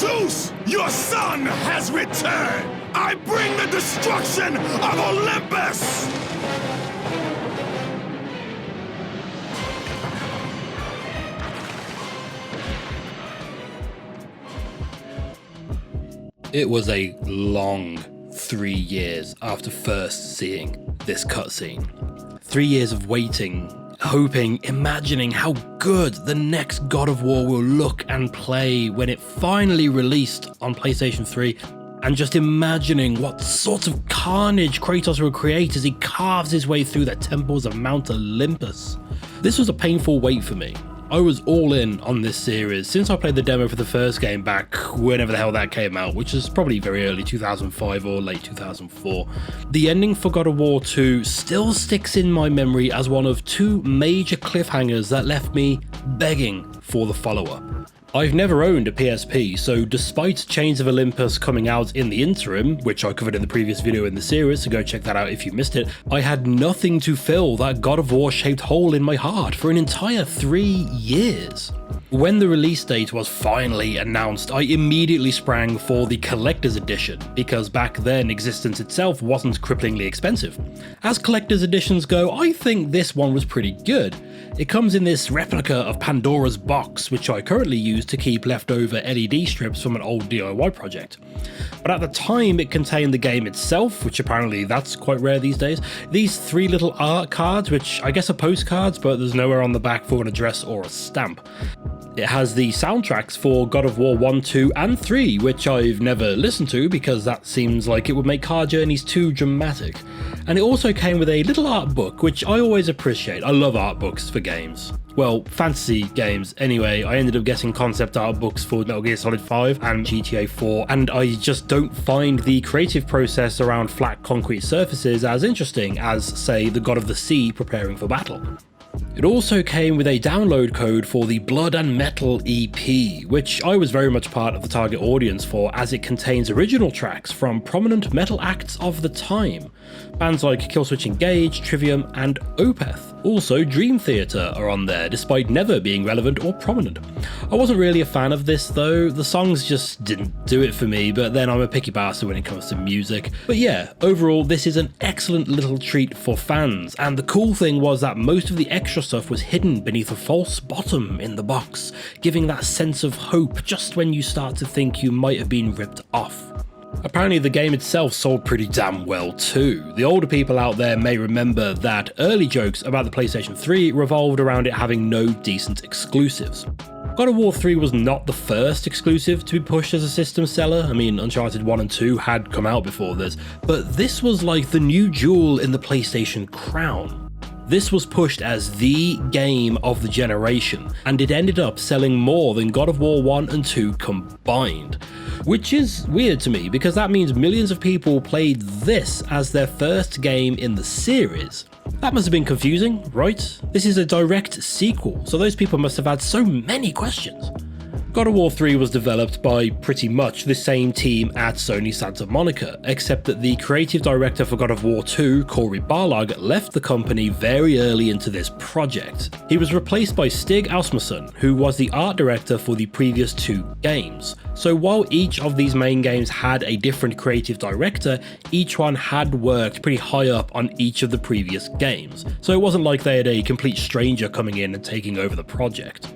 Zeus, your son has returned! I bring the destruction of Olympus! It was a long 3 years after first seeing this cutscene. 3 years of waiting, hoping, imagining how good the next God of War will look and play when it finally released on PlayStation 3, and just imagining what sort of carnage Kratos will create as he carves his way through the temples of Mount Olympus. This was a painful wait for me. I was all in on this series since I played the demo for the first game back whenever the hell that came out, which is probably very early 2005 or late 2004. The ending for God of War 2 still sticks in my memory as one of two major cliffhangers that left me begging for the follow-up. I've never owned a PSP, so despite Chains of Olympus coming out in the interim, which I covered in the previous video in the series, so go check that out if you missed it, I had nothing to fill that God of War shaped hole in my heart for an entire 3 years. When the release date was finally announced, I immediately sprang for the collector's edition, because back then existence itself wasn't cripplingly expensive. As collector's editions go, I think this one was pretty good. It comes in this replica of Pandora's box, which I currently use to keep leftover LED strips from an old DIY project. But at the time it contained the game itself, which apparently that's quite rare these days, these 3 little art cards, which I guess are postcards, but there's nowhere on the back for an address or a stamp. It has the soundtracks for God of War 1, 2 and 3, which I've never listened to because that seems like it would make car journeys too dramatic. And it also came with a little art book, which I always appreciate. I love art books for games. Well, fantasy games anyway. I ended up getting concept art books for Metal Gear Solid 5 and GTA 4, and I just don't find the creative process around flat concrete surfaces as interesting as, say, the God of the Sea preparing for battle. It also came with a download code for the Blood and Metal EP, which I was very much part of the target audience for, as it contains original tracks from prominent metal acts of the time. Bands like Killswitch Engage, Trivium and Opeth. Also Dream Theater are on there, despite never being relevant or prominent. I wasn't really a fan of this though, the songs just didn't do it for me, but then I'm a picky bastard when it comes to music. But yeah, overall this is an excellent little treat for fans, and the cool thing was that most of the extra stuff was hidden beneath a false bottom in the box, giving that sense of hope just when you start to think you might have been ripped off. Apparently the game itself sold pretty damn well too. The older people out there may remember that early jokes about the PlayStation 3 revolved around it having no decent exclusives. God of War 3 was not the first exclusive to be pushed as a system seller. I mean, Uncharted 1 and 2 had come out before this, but this was like the new jewel in the PlayStation crown. This was pushed as the game of the generation, and it ended up selling more than God of War 1 and 2 combined. Which is weird to me, because that means millions of people played this as their first game in the series. That must have been confusing, right? This is a direct sequel, so those people must have had so many questions. God of War 3 was developed by pretty much the same team at Sony Santa Monica, except that the creative director for God of War 2, Corey Barlog, left the company very early into this project. He was replaced by Stig Asmussen, who was the art director for the previous 2 games. So while each of these main games had a different creative director, each one had worked pretty high up on each of the previous games. So it wasn't like they had a complete stranger coming in and taking over the project.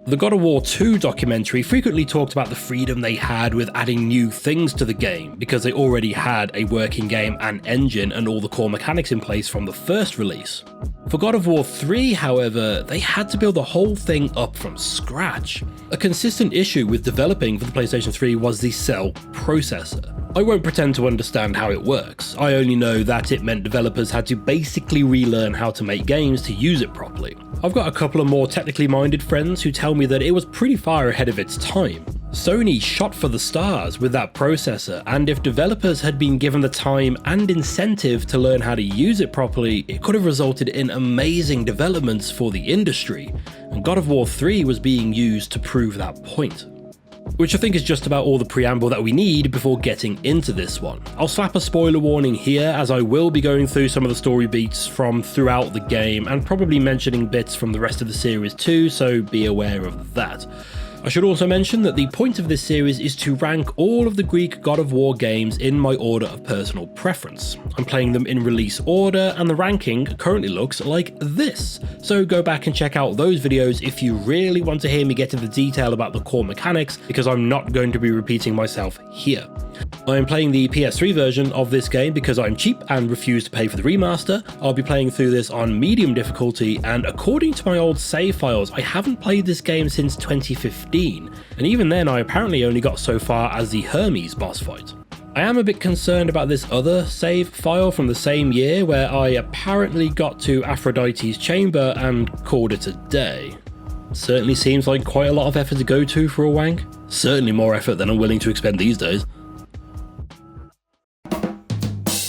The God of War 2 documentary frequently talked about the freedom they had with adding new things to the game, because they already had a working game and engine and all the core mechanics in place from the first release. For God of War 3, however, they had to build the whole thing up from scratch. A consistent issue with developing for the PlayStation 3 was the cell processor. I won't pretend to understand how it works. I only know that it meant developers had to basically relearn how to make games to use it properly. I've got a couple of more technically minded friends who tell me that it was pretty far ahead of its time. Sony shot for the stars with that processor, and if developers had been given the time and incentive to learn how to use it properly, it could have resulted in amazing developments for the industry, and God of War 3 was being used to prove that point. Which I think is just about all the preamble that we need before getting into this one. I'll slap a spoiler warning here, as I will be going through some of the story beats from throughout the game and probably mentioning bits from the rest of the series too, so be aware of that. I should also mention that the point of this series is to rank all of the Greek God of War games in my order of personal preference. I'm playing them in release order, and the ranking currently looks like this. So go back and check out those videos if you really want to hear me get into detail about the core mechanics, because I'm not going to be repeating myself here. I'm playing the PS3 version of this game because I'm cheap and refuse to pay for the remaster. I'll be playing through this on medium difficulty, and according to my old save files, I haven't played this game since 2015, and even then I apparently only got so far as the Hermes boss fight. I am a bit concerned about this other save file from the same year where I apparently got to Aphrodite's chamber and called it a day. Certainly seems like quite a lot of effort to go to for a wank. Certainly more effort than I'm willing to expend these days.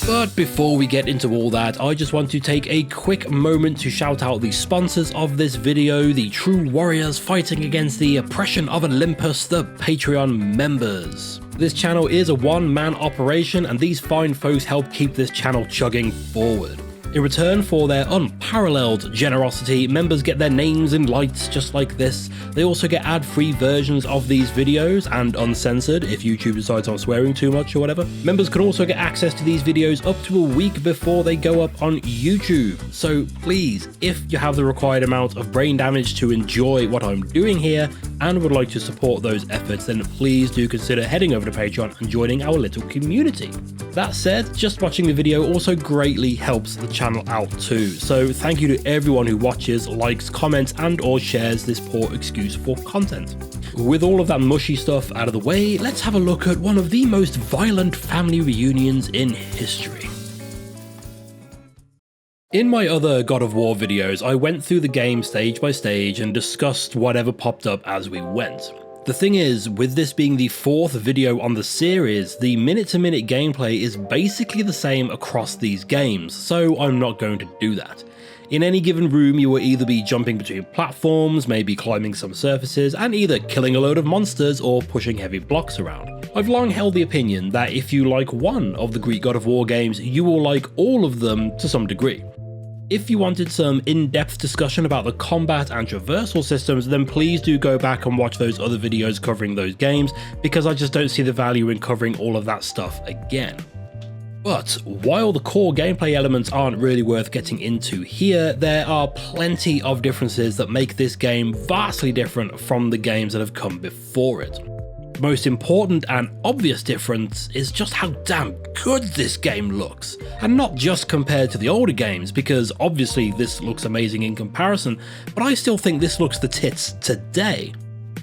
But before we get into all that, I just want to take a quick moment to shout out the sponsors of this video, the true warriors fighting against the oppression of Olympus, the Patreon members. This channel is a one-man operation, and these fine folks help keep this channel chugging forward. In return for their unparalleled generosity, members get their names in lights just like this. They also get ad-free versions of these videos, and uncensored if YouTube decides I'm swearing too much or whatever. Members can also get access to these videos up to a week before they go up on YouTube. So please, if you have the required amount of brain damage to enjoy what I'm doing here and would like to support those efforts, then please do consider heading over to Patreon and joining our little community. That said, just watching the video also greatly helps the channel out too, so thank you to everyone who watches, likes, comments and or shares this poor excuse for content. With all of that mushy stuff out of the way, let's have a look at one of the most violent family reunions in history. In my other God of War videos, I went through the game stage by stage and discussed whatever popped up as we went. The thing is, with this being the fourth video on the series, the minute-to-minute gameplay is basically the same across these games, so I'm not going to do that. In any given room, you will either be jumping between platforms, maybe climbing some surfaces, and either killing a load of monsters or pushing heavy blocks around. I've long held the opinion that if you like one of the Greek God of War games, you will like all of them to some degree. If you wanted some in-depth discussion about the combat and traversal systems, then please do go back and watch those other videos covering those games, because I just don't see the value in covering all of that stuff again. But while the core gameplay elements aren't really worth getting into here, there are plenty of differences that make this game vastly different from the games that have come before it. The most important and obvious difference is just how damn good this game looks. And not just compared to the older games, because obviously this looks amazing in comparison, but I still think this looks the tits today.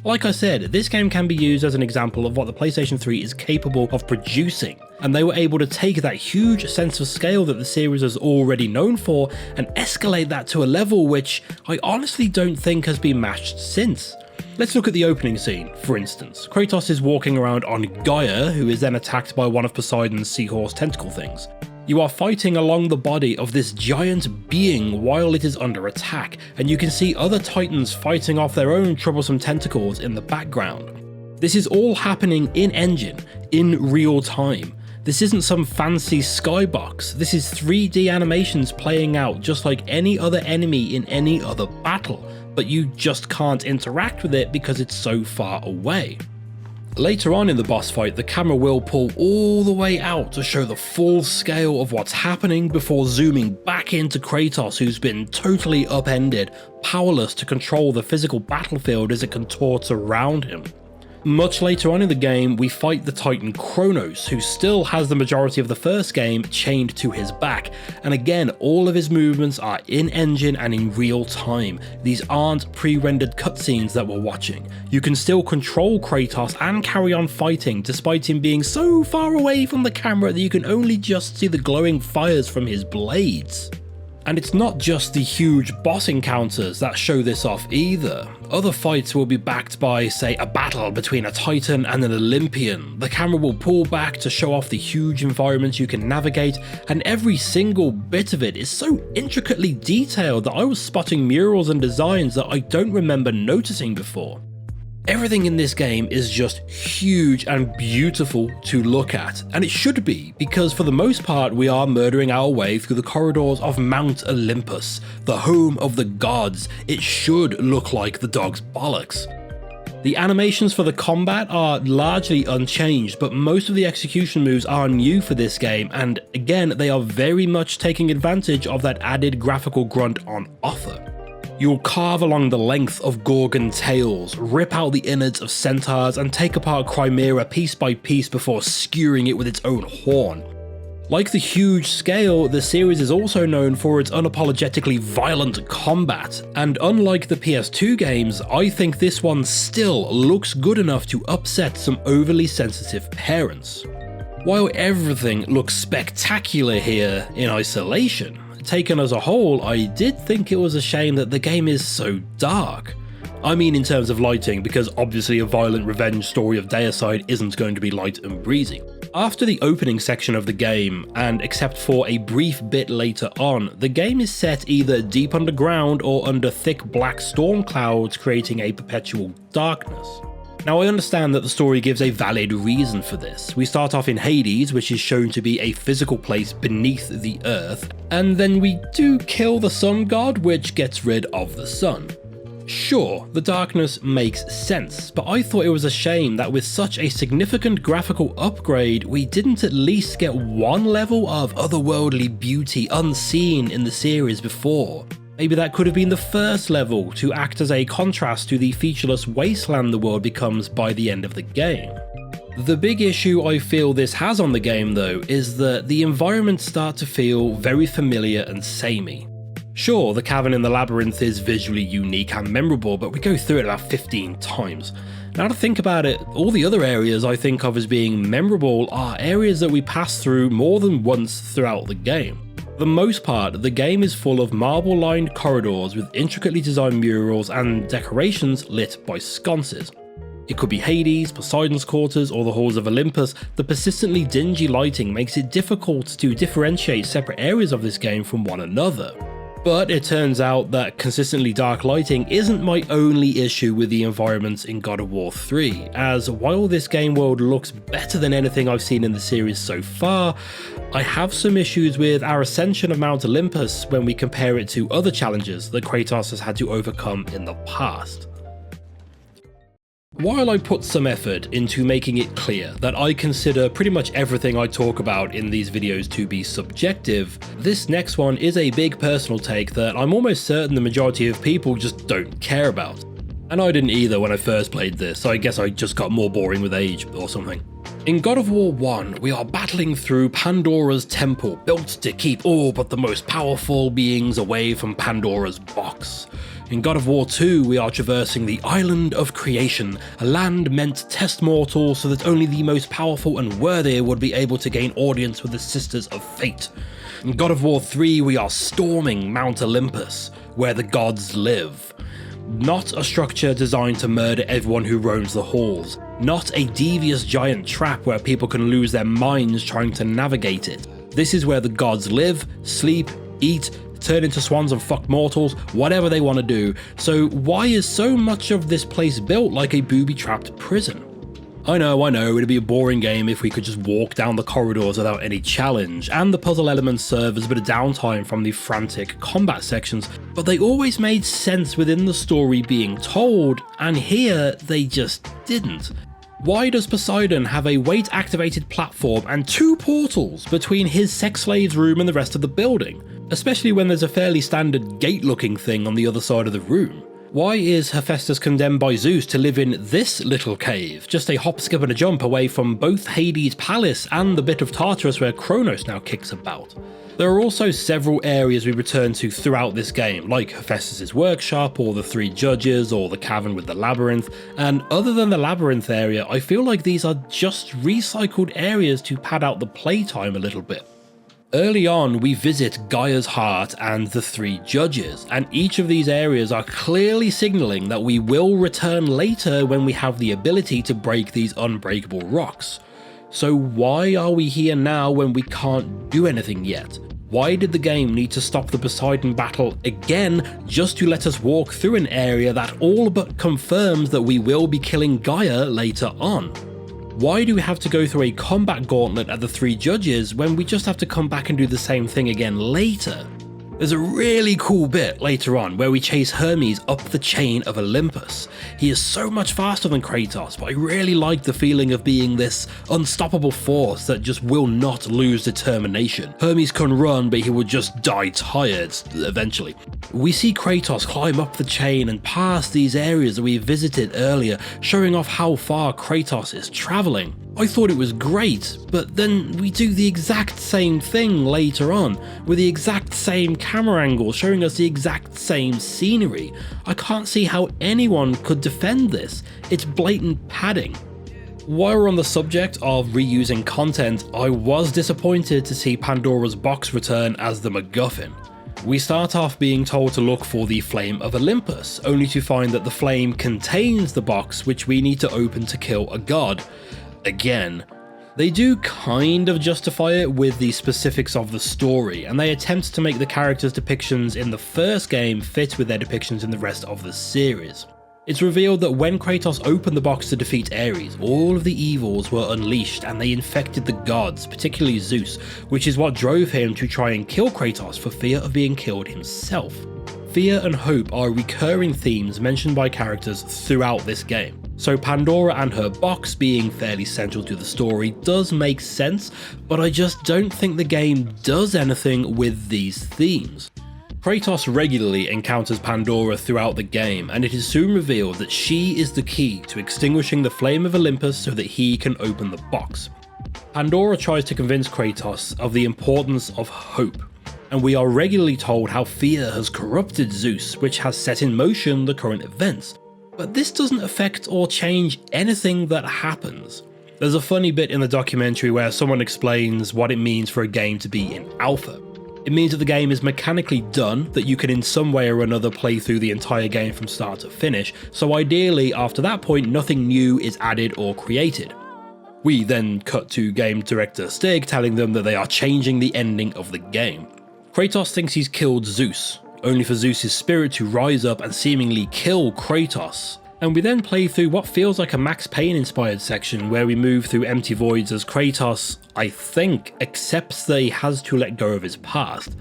Like I said, this game can be used as an example of what the PlayStation 3 is capable of producing, and they were able to take that huge sense of scale that the series is already known for and escalate that to a level which I honestly don't think has been matched since. Let's look at the opening scene, for instance. Kratos is walking around on Gaia, who is then attacked by one of Poseidon's seahorse tentacle things. You are fighting along the body of this giant being while it is under attack, and you can see other titans fighting off their own troublesome tentacles in the background. This is all happening in-engine, in real time. This isn't some fancy skybox, this is 3D animations playing out just like any other enemy in any other battle, but you just can't interact with it because it's so far away. Later on in the boss fight, the camera will pull all the way out to show the full scale of what's happening before zooming back into Kratos, who's been totally upended, powerless to control the physical battlefield as it contorts around him. Much later on in the game, we fight the Titan Kronos, who still has the majority of the first game chained to his back, and again, all of his movements are in-engine and in real time. These aren't pre-rendered cutscenes that we're watching. You can still control Kratos and carry on fighting, despite him being so far away from the camera that you can only just see the glowing fires from his blades. And it's not just the huge boss encounters that show this off either. Other fights will be backed by, say, a battle between a Titan and an Olympian. The camera will pull back to show off the huge environments you can navigate, and every single bit of it is so intricately detailed that I was spotting murals and designs that I don't remember noticing before. Everything in this game is just huge and beautiful to look at, and it should be, because for the most part we are murdering our way through the corridors of Mount Olympus, the home of the gods. It should look like the dog's bollocks. The animations for the combat are largely unchanged, but most of the execution moves are new for this game, and again, they are very much taking advantage of that added graphical grunt on offer. You'll carve along the length of Gorgon tails, rip out the innards of centaurs, and take apart Chimera piece by piece before skewering it with its own horn. Like the huge scale, the series is also known for its unapologetically violent combat, and unlike the PS2 games, I think this one still looks good enough to upset some overly sensitive parents. While everything looks spectacular here in isolation, taken as a whole, I did think it was a shame that the game is so dark. I mean in terms of lighting, because obviously a violent revenge story of Deicide isn't going to be light and breezy. After the opening section of the game, and except for a brief bit later on, the game is set either deep underground or under thick black storm clouds, creating a perpetual darkness. Now I understand that the story gives a valid reason for this. We start off in Hades, which is shown to be a physical place beneath the earth, and then we do kill the sun god, which gets rid of the sun. Sure, the darkness makes sense, but I thought it was a shame that with such a significant graphical upgrade, we didn't at least get one level of otherworldly beauty unseen in the series before. Maybe that could have been the first level to act as a contrast to the featureless wasteland the world becomes by the end of the game. The big issue I feel this has on the game though is that the environments start to feel very familiar and samey. Sure, the cavern in the labyrinth is visually unique and memorable, but we go through it about 15 times. Now to think about it, all the other areas I think of as being memorable are areas that we pass through more than once throughout the game. For the most part, the game is full of marble-lined corridors with intricately designed murals and decorations lit by sconces. It could be Hades, Poseidon's quarters, or the halls of Olympus. The persistently dingy lighting makes it difficult to differentiate separate areas of this game from one another. But it turns out that consistently dark lighting isn't my only issue with the environments in God of War 3, as while this game world looks better than anything I've seen in the series so far, I have some issues with our ascension of Mount Olympus when we compare it to other challenges that Kratos has had to overcome in the past. While I put some effort into making it clear that I consider pretty much everything I talk about in these videos to be subjective, this next one is a big personal take that I'm almost certain the majority of people just don't care about. And I didn't either when I first played this, so I guess I just got more boring with age or something. In God of War 1, we are battling through Pandora's temple, built to keep all but the most powerful beings away from Pandora's box. In God of War 2, we are traversing the Island of Creation, a land meant to test mortals so that only the most powerful and worthy would be able to gain audience with the Sisters of Fate. In God of War 3, we are storming Mount Olympus, where the gods live. Not a structure designed to murder everyone who roams the halls. Not a devious giant trap where people can lose their minds trying to navigate it. This is where the gods live, sleep, eat, turn into swans and fuck mortals, whatever they want to do. So why is so much of this place built like a booby-trapped prison? I know, it'd be a boring game if we could just walk down the corridors without any challenge, and the puzzle elements serve as a bit of downtime from the frantic combat sections, but they always made sense within the story being told, and here they just didn't. Why does Poseidon have a weight-activated platform and 2 portals between his sex slave's room and the rest of the building? Especially when there's a fairly standard gate-looking thing on the other side of the room. Why is Hephaestus condemned by Zeus to live in this little cave, just a hop, skip and a jump away from both Hades' palace and the bit of Tartarus where Kronos now kicks about? There are also several areas we return to throughout this game, like Hephaestus' workshop, or the 3 judges, or the cavern with the labyrinth, and other than the labyrinth area, I feel like these are just recycled areas to pad out the playtime a little bit. Early on, we visit Gaia's heart and the 3 judges, and each of these areas are clearly signaling that we will return later when we have the ability to break these unbreakable rocks. So why are we here now when we can't do anything yet? Why did the game need to stop the Poseidon battle again just to let us walk through an area that all but confirms that we will be killing Gaia later on? Why do we have to go through a combat gauntlet at the 3 judges when we just have to come back and do the same thing again later? There's a really cool bit later on where we chase Hermes up the chain of Olympus. He is so much faster than Kratos, but I really like the feeling of being this unstoppable force that just will not lose determination. Hermes can run, but he will just die tired eventually. We see Kratos climb up the chain and pass these areas that we visited earlier, showing off how far Kratos is traveling. I thought it was great, but then we do the exact same thing later on, with the exact same camera angle showing us the exact same scenery. I can't see how anyone could defend this. It's blatant padding. While we're on the subject of reusing content, I was disappointed to see Pandora's box return as the MacGuffin. We start off being told to look for the Flame of Olympus, only to find that the flame contains the box which we need to open to kill a god. Again, they do kind of justify it with the specifics of the story, and they attempt to make the characters' depictions in the first game fit with their depictions in the rest of the series. It's revealed that when Kratos opened the box to defeat Ares, all of the evils were unleashed and they infected the gods, particularly Zeus, which is what drove him to try and kill Kratos for fear of being killed himself. Fear and hope are recurring themes mentioned by characters throughout this game, so Pandora and her box being fairly central to the story does make sense, but I just don't think the game does anything with these themes. Kratos regularly encounters Pandora throughout the game, and it is soon revealed that she is the key to extinguishing the Flame of Olympus so that he can open the box. Pandora tries to convince Kratos of the importance of hope, and we are regularly told how fear has corrupted Zeus, which has set in motion the current events. But this doesn't affect or change anything that happens. There's a funny bit in the documentary where someone explains what it means for a game to be in alpha. It means that the game is mechanically done, that you can in some way or another play through the entire game from start to finish, so ideally after that point nothing new is added or created. We then cut to game director Stig telling them that they are changing the ending of the game. Kratos thinks he's killed Zeus, only for Zeus's spirit to rise up and seemingly kill Kratos. And we then play through what feels like a Max Payne inspired section where we move through empty voids as Kratos, I think, accepts that he has to let go of his past.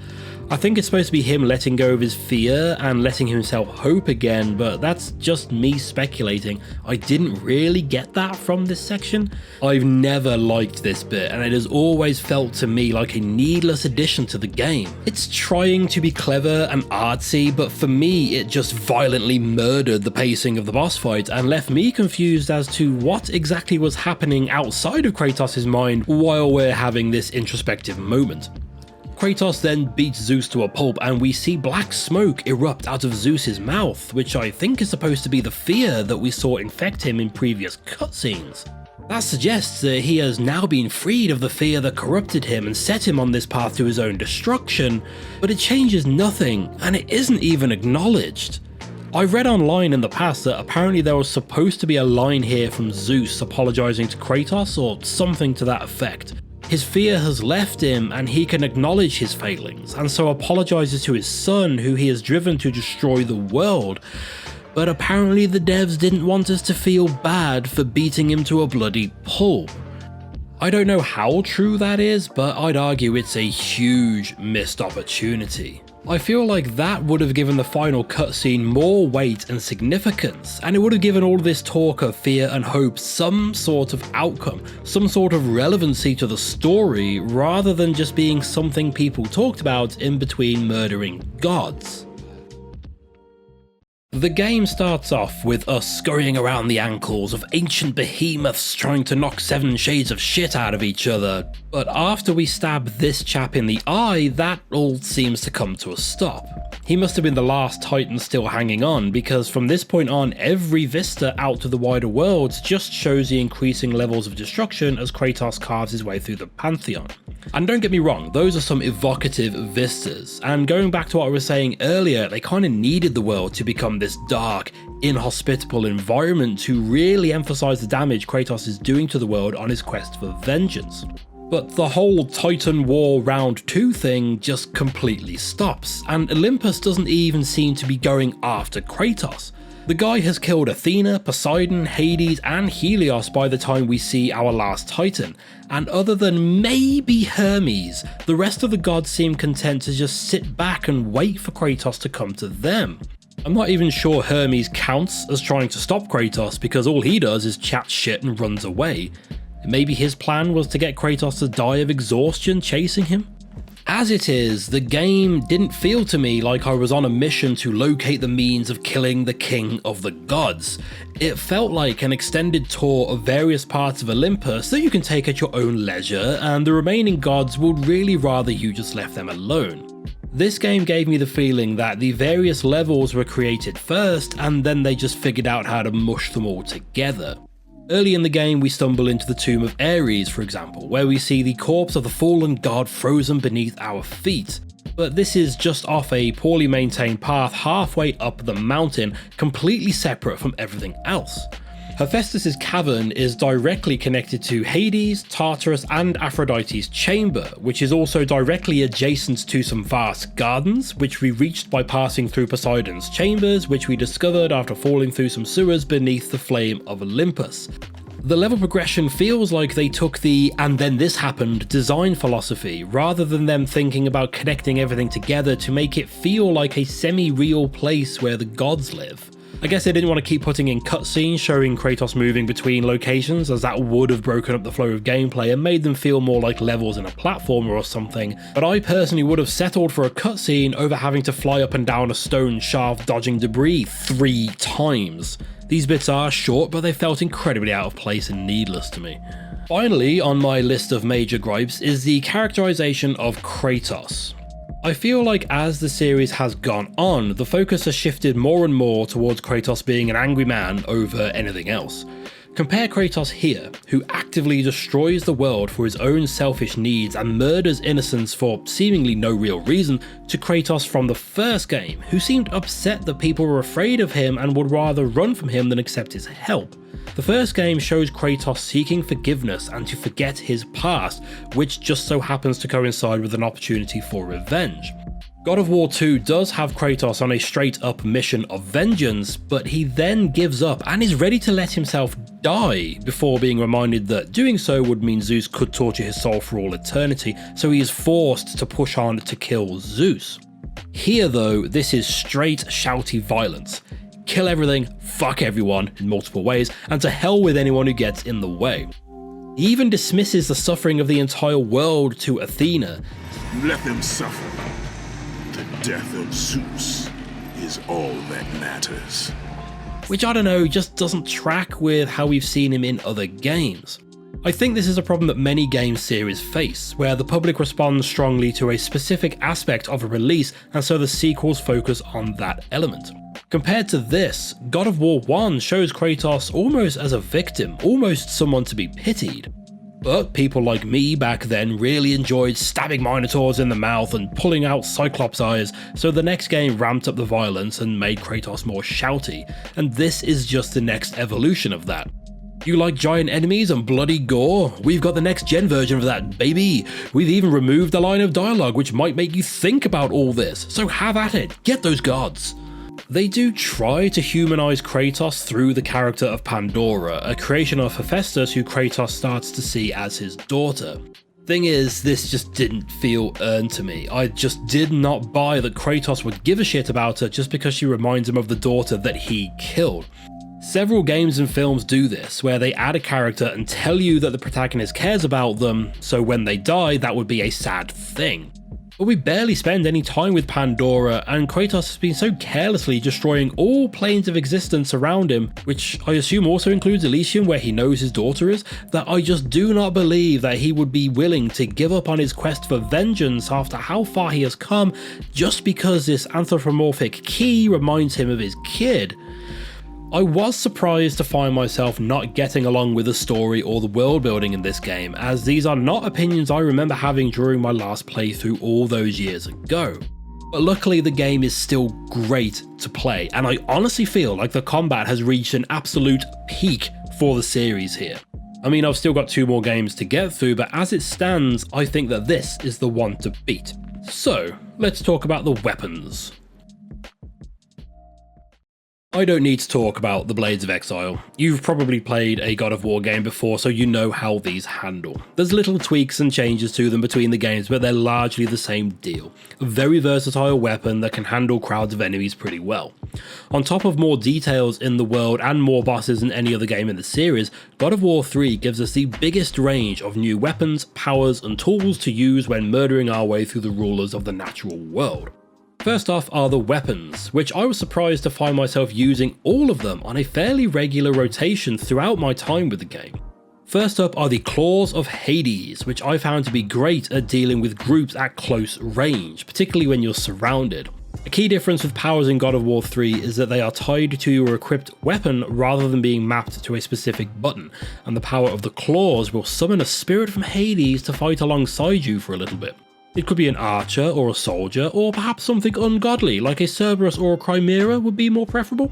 I think it's supposed to be him letting go of his fear and letting himself hope again, but that's just me speculating. I didn't really get that from this section. I've never liked this bit, and it has always felt to me like a needless addition to the game. It's trying to be clever and artsy, but for me it just violently murdered the pacing of the boss fight and left me confused as to what exactly was happening outside of Kratos' mind while we're having this introspective moment. Kratos then beats Zeus to a pulp and we see black smoke erupt out of Zeus's mouth, which I think is supposed to be the fear that we saw infect him in previous cutscenes. That suggests that he has now been freed of the fear that corrupted him and set him on this path to his own destruction, but it changes nothing and it isn't even acknowledged. I read online in the past that apparently there was supposed to be a line here from Zeus apologizing to Kratos or something to that effect. His fear has left him and he can acknowledge his failings, and so apologizes to his son who he has driven to destroy the world. But apparently the devs didn't want us to feel bad for beating him to a bloody pulp. I don't know how true that is, but I'd argue it's a huge missed opportunity. I feel like that would have given the final cutscene more weight and significance, and it would have given all this talk of fear and hope some sort of outcome, some sort of relevancy to the story, rather than just being something people talked about in between murdering gods. The game starts off with us scurrying around the ankles of ancient behemoths trying to knock 7 shades of shit out of each other, but after we stab this chap in the eye, that all seems to come to a stop. He must have been the last Titan still hanging on, because from this point on, every vista out to the wider world just shows the increasing levels of destruction as Kratos carves his way through the Pantheon. And don't get me wrong, those are some evocative vistas, and going back to what I was saying earlier, they kind of needed the world to become this dark, inhospitable environment to really emphasize the damage Kratos is doing to the world on his quest for vengeance. But the whole Titan War Round 2 thing just completely stops, and Olympus doesn't even seem to be going after Kratos. The guy has killed Athena, Poseidon, Hades and Helios by the time we see our last Titan, and other than maybe Hermes, the rest of the gods seem content to just sit back and wait for Kratos to come to them. I'm not even sure Hermes counts as trying to stop Kratos because all he does is chat shit and runs away. Maybe his plan was to get Kratos to die of exhaustion chasing him? As it is, the game didn't feel to me like I was on a mission to locate the means of killing the king of the gods. It felt like an extended tour of various parts of Olympus that you can take at your own leisure, and the remaining gods would really rather you just left them alone. This game gave me the feeling that the various levels were created first, and then they just figured out how to mush them all together. Early in the game, we stumble into the tomb of Ares, for example, where we see the corpse of the fallen god frozen beneath our feet. But this is just off a poorly maintained path halfway up the mountain, completely separate from everything else. Hephaestus' cavern is directly connected to Hades, Tartarus and Aphrodite's chamber, which is also directly adjacent to some vast gardens, which we reached by passing through Poseidon's chambers, which we discovered after falling through some sewers beneath the flame of Olympus. The level progression feels like they took the "and then this happened" design philosophy, rather than them thinking about connecting everything together to make it feel like a semi-real place where the gods live. I guess they didn't want to keep putting in cutscenes showing Kratos moving between locations, as that would have broken up the flow of gameplay and made them feel more like levels in a platformer or something, but I personally would have settled for a cutscene over having to fly up and down a stone shaft dodging debris 3 times. These bits are short, but they felt incredibly out of place and needless to me. Finally, on my list of major gripes is the characterization of Kratos. I feel like as the series has gone on, the focus has shifted more and more towards Kratos being an angry man over anything else. Compare Kratos here, who actively destroys the world for his own selfish needs and murders innocents for seemingly no real reason, to Kratos from the first game, who seemed upset that people were afraid of him and would rather run from him than accept his help. The first game shows Kratos seeking forgiveness and to forget his past, which just so happens to coincide with an opportunity for revenge. God of War 2 does have Kratos on a straight up mission of vengeance, but he then gives up and is ready to let himself die before being reminded that doing so would mean Zeus could torture his soul for all eternity, so he is forced to push on to kill Zeus. Here though, this is straight shouty violence. Kill everything, fuck everyone in multiple ways, and to hell with anyone who gets in the way. He even dismisses the suffering of the entire world to Athena. Let them suffer. The death of Zeus is all that matters. Which, I don't know, just doesn't track with how we've seen him in other games. I think this is a problem that many game series face, where the public responds strongly to a specific aspect of a release, and so the sequels focus on that element. Compared to this, God of War 1 shows Kratos almost as a victim, almost someone to be pitied. But people like me back then really enjoyed stabbing minotaurs in the mouth and pulling out Cyclops eyes, so the next game ramped up the violence and made Kratos more shouty, and this is just the next evolution of that. You like giant enemies and bloody gore? We've got the next gen version of that, baby! We've even removed the line of dialogue which might make you think about all this, so have at it, get those gods! They do try to humanize Kratos through the character of Pandora, a creation of Hephaestus who Kratos starts to see as his daughter. Thing is, this just didn't feel earned to me. I just did not buy that Kratos would give a shit about her just because she reminds him of the daughter that he killed. Several games and films do this, where they add a character and tell you that the protagonist cares about them, so when they die, that would be a sad thing. But we barely spend any time with Pandora, and Kratos has been so carelessly destroying all planes of existence around him, which I assume also includes Elysium where he knows his daughter is, that I just do not believe that he would be willing to give up on his quest for vengeance after how far he has come just because this anthropomorphic key reminds him of his kid. I was surprised to find myself not getting along with the story or the world building in this game, as these are not opinions I remember having during my last playthrough all those years ago. But luckily the game is still great to play, and I honestly feel like the combat has reached an absolute peak for the series here. I mean, I've still got 2 more games to get through, but as it stands, I think that this is the one to beat. So, let's talk about the weapons. I don't need to talk about the Blades of Exile. You've probably played a God of War game before, so you know how these handle. There's little tweaks and changes to them between the games, but they're largely the same deal. A very versatile weapon that can handle crowds of enemies pretty well. On top of more details in the world and more bosses than any other game in the series, God of War 3 gives us the biggest range of new weapons, powers, and tools to use when murdering our way through the rulers of the natural world. First off are the weapons, which I was surprised to find myself using all of them on a fairly regular rotation throughout my time with the game. First up are the Claws of Hades, which I found to be great at dealing with groups at close range, particularly when you're surrounded. A key difference with powers in God of War 3 is that they are tied to your equipped weapon rather than being mapped to a specific button, and the power of the claws will summon a spirit from Hades to fight alongside you for a little bit. It could be an archer or a soldier, or perhaps something ungodly like a Cerberus or a Chimera would be more preferable.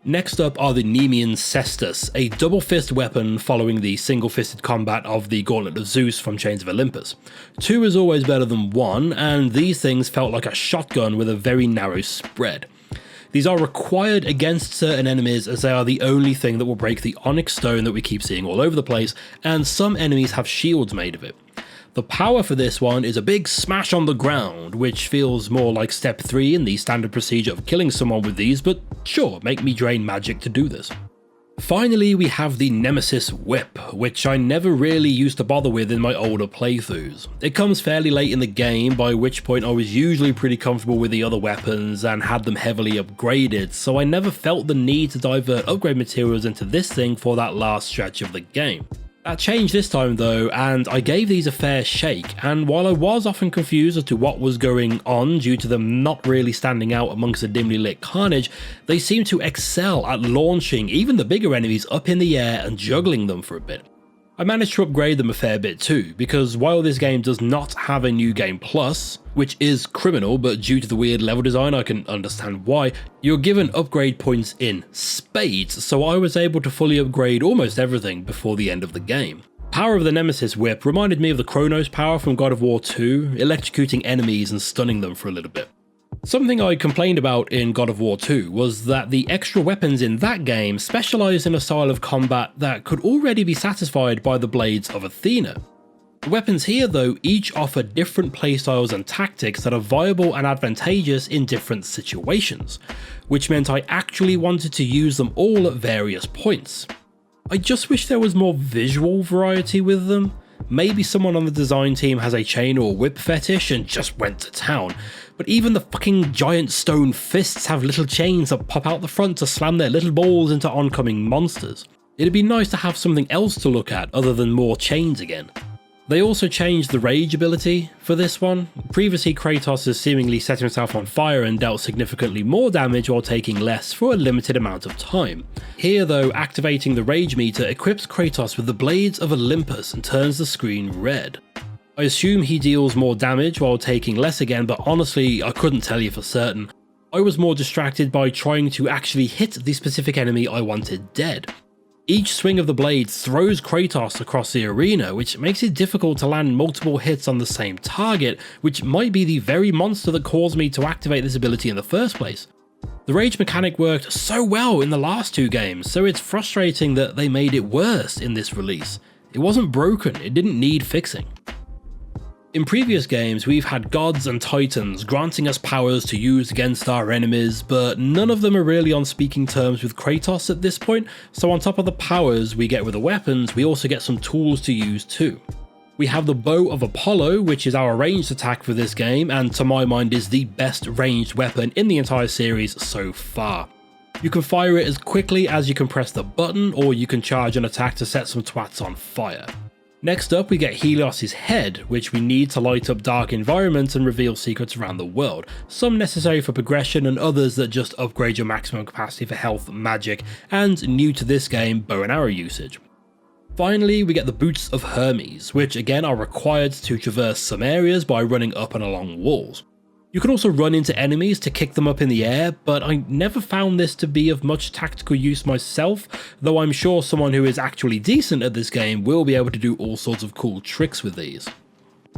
Next up are the Nemean Cestus, a double fist weapon following the single-fisted combat of the Gauntlet of Zeus from Chains of Olympus. 2 is always better than 1, and these things felt like a shotgun with a very narrow spread. These are required against certain enemies as they are the only thing that will break the onyx stone that we keep seeing all over the place, and some enemies have shields made of it. The power for this one is a big smash on the ground, which feels more like step 3 in the standard procedure of killing someone with these, but sure, make me drain magic to do this. Finally, we have the Nemesis Whip, which I never really used to bother with in my older playthroughs. It comes fairly late in the game, by which point I was usually pretty comfortable with the other weapons and had them heavily upgraded, so I never felt the need to divert upgrade materials into this thing for that last stretch of the game. That changed this time though, and I gave these a fair shake, and while I was often confused as to what was going on due to them not really standing out amongst the dimly lit carnage, they seemed to excel at launching even the bigger enemies up in the air and juggling them for a bit. I managed to upgrade them a fair bit too, because while this game does not have a new game plus, which is criminal, but due to the weird level design I can understand why, you're given upgrade points in spades, so I was able to fully upgrade almost everything before the end of the game. Power of the Nemesis Whip reminded me of the Kratos power from God of War 2, electrocuting enemies and stunning them for a little bit. Something I complained about in God of War 2 was that the extra weapons in that game specialised in a style of combat that could already be satisfied by the blades of Athena. The weapons here though each offer different playstyles and tactics that are viable and advantageous in different situations, which meant I actually wanted to use them all at various points. I just wish there was more visual variety with them. Maybe someone on the design team has a chain or whip fetish and just went to town, but even the fucking giant stone fists have little chains that pop out the front to slam their little balls into oncoming monsters. It'd be nice to have something else to look at other than more chains again. They also changed the rage ability for this one. Previously, Kratos has seemingly set himself on fire and dealt significantly more damage while taking less for a limited amount of time. Here though, activating the rage meter equips Kratos with the Blades of Olympus and turns the screen red. I assume he deals more damage while taking less again, but honestly I couldn't tell you for certain. I was more distracted by trying to actually hit the specific enemy I wanted dead. Each swing of the blade throws Kratos across the arena, which makes it difficult to land multiple hits on the same target, which might be the very monster that caused me to activate this ability in the first place. The rage mechanic worked so well in the last 2 games, so it's frustrating that they made it worse in this release. It wasn't broken, it didn't need fixing. In previous games, we've had gods and titans granting us powers to use against our enemies, but none of them are really on speaking terms with Kratos at this point, so on top of the powers we get with the weapons, we also get some tools to use too. We have the Bow of Apollo, which is our ranged attack for this game, and to my mind is the best ranged weapon in the entire series so far. You can fire it as quickly as you can press the button, or you can charge an attack to set some twats on fire. Next up we get Helios' head, which we need to light up dark environments and reveal secrets around the world, some necessary for progression and others that just upgrade your maximum capacity for health, magic, and new to this game, bow and arrow usage. Finally, we get the Boots of Hermes, which again are required to traverse some areas by running up and along walls. You can also run into enemies to kick them up in the air, but I never found this to be of much tactical use myself, though I'm sure someone who is actually decent at this game will be able to do all sorts of cool tricks with these.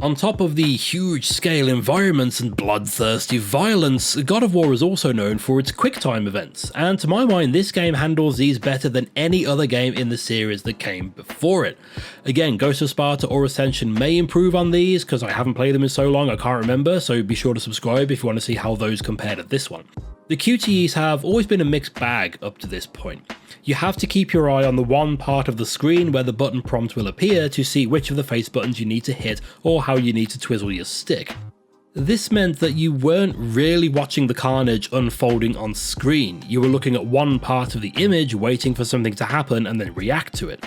On top of the huge scale environments and bloodthirsty violence, God of War is also known for its QuickTime events, and to my mind this game handles these better than any other game in the series that came before it. Again, Ghost of Sparta or Ascension may improve on these because I haven't played them in so long I can't remember, so be sure to subscribe if you want to see how those compare to this one. The QTEs have always been a mixed bag up to this point. You have to keep your eye on the one part of the screen where the button prompt will appear to see which of the face buttons you need to hit or how you need to twizzle your stick. This meant that you weren't really watching the carnage unfolding on screen, you were looking at one part of the image waiting for something to happen and then react to it.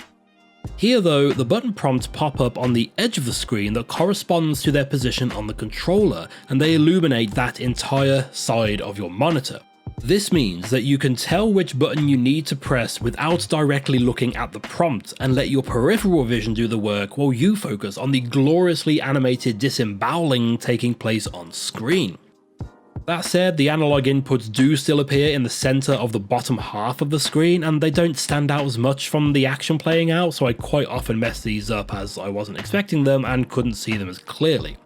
Here though, the button prompts pop up on the edge of the screen that corresponds to their position on the controller, and they illuminate that entire side of your monitor. This means that you can tell which button you need to press without directly looking at the prompt and let your peripheral vision do the work while you focus on the gloriously animated disemboweling taking place on screen. That said, the analog inputs do still appear in the center of the bottom half of the screen and they don't stand out as much from the action playing out, so I quite often mess these up as I wasn't expecting them and couldn't see them as clearly.